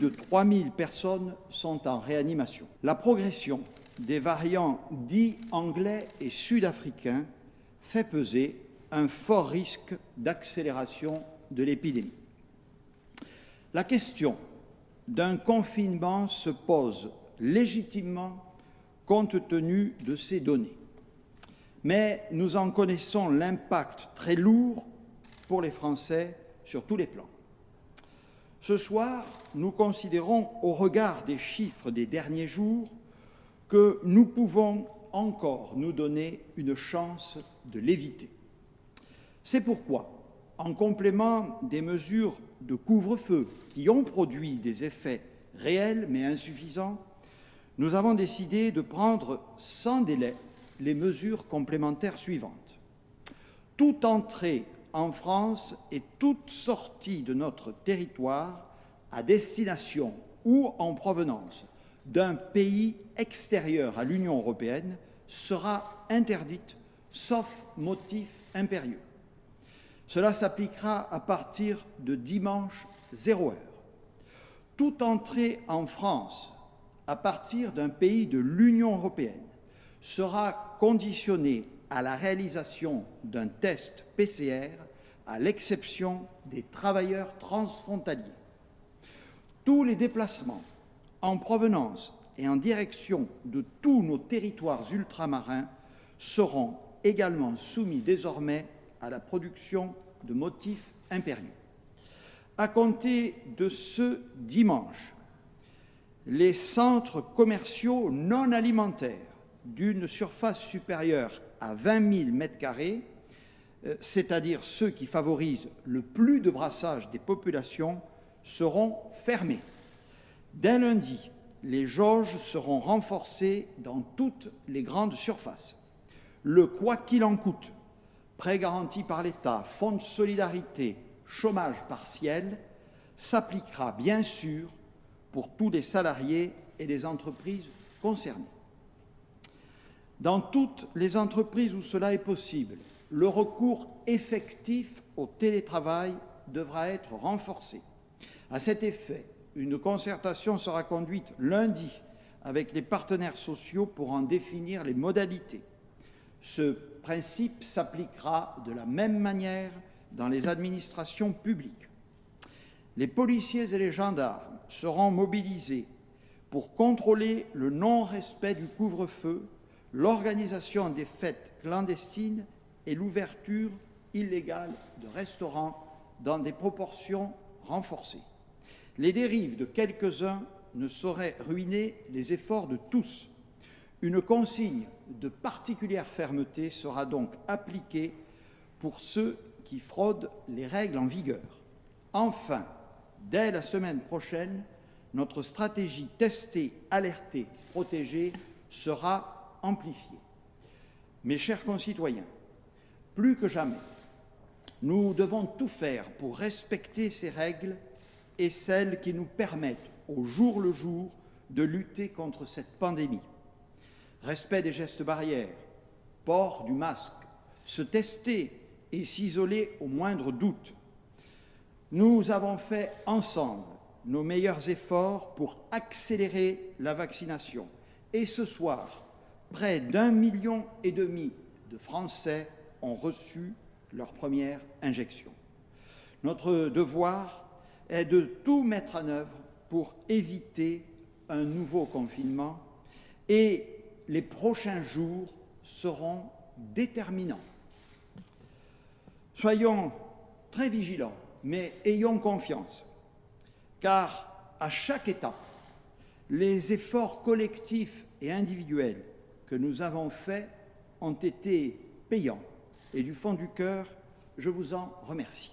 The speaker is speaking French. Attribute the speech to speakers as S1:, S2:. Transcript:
S1: de 3000 personnes sont en réanimation. La progression des variants dits anglais et sud-africains fait peser un fort risque d'accélération de l'épidémie. La question d'un confinement se pose légitimement compte tenu de ces données. Mais nous en connaissons l'impact très lourd pour les Français sur tous les plans. Ce soir, nous considérons, au regard des chiffres des derniers jours, que nous pouvons encore nous donner une chance de l'éviter. C'est pourquoi, en complément des mesures de couvre-feu qui ont produit des effets réels mais insuffisants, nous avons décidé de prendre sans délai les mesures complémentaires suivantes. Toute entrée en France et toute sortie de notre territoire à destination ou en provenance d'un pays extérieur à l'Union européenne sera interdite, sauf motif impérieux. Cela s'appliquera à partir de dimanche 0 heure. Toute entrée en France à partir d'un pays de l'Union européenne sera conditionnée à la réalisation d'un test PCR, à l'exception des travailleurs transfrontaliers. Tous les déplacements en provenance et en direction de tous nos territoires ultramarins seront également soumis désormais à la production de motifs impérieux. À compter de ce dimanche, les centres commerciaux non alimentaires d'une surface supérieure à 20 000 m², c'est-à-dire ceux qui favorisent le plus de brassage des populations, seront fermés. Dès lundi, les jauges seront renforcées dans toutes les grandes surfaces. Le « quoi qu'il en coûte », prêts garantis par l'État, fonds de solidarité, chômage partiel, s'appliquera bien sûr pour tous les salariés et les entreprises concernées. Dans toutes les entreprises où cela est possible, le recours effectif au télétravail devra être renforcé. À cet effet, une concertation sera conduite lundi avec les partenaires sociaux pour en définir les modalités. Ce principe s'appliquera de la même manière dans les administrations publiques. Les policiers et les gendarmes seront mobilisés pour contrôler le non-respect du couvre-feu, l'organisation des fêtes clandestines et l'ouverture illégale de restaurants dans des proportions renforcées. Les dérives de quelques-uns ne sauraient ruiner les efforts de tous. Une consigne de particulière fermeté sera donc appliquée pour ceux qui fraudent les règles en vigueur. Enfin, dès la semaine prochaine, notre stratégie tester, alerter, protéger sera amplifiée. Mes chers concitoyens, plus que jamais, nous devons tout faire pour respecter ces règles et celles qui nous permettent, au jour le jour, de lutter contre cette pandémie. Respect des gestes barrières, port du masque, se tester et s'isoler au moindre doute. Nous avons fait ensemble nos meilleurs efforts pour accélérer la vaccination. Et ce soir, près d'1,5 million de Français ont reçu leur première injection. Notre devoir est de tout mettre en œuvre pour éviter un nouveau confinement et les prochains jours seront déterminants. Soyons très vigilants, mais ayons confiance, car à chaque étape, les efforts collectifs et individuels que nous avons faits ont été payants. Et du fond du cœur, je vous en remercie.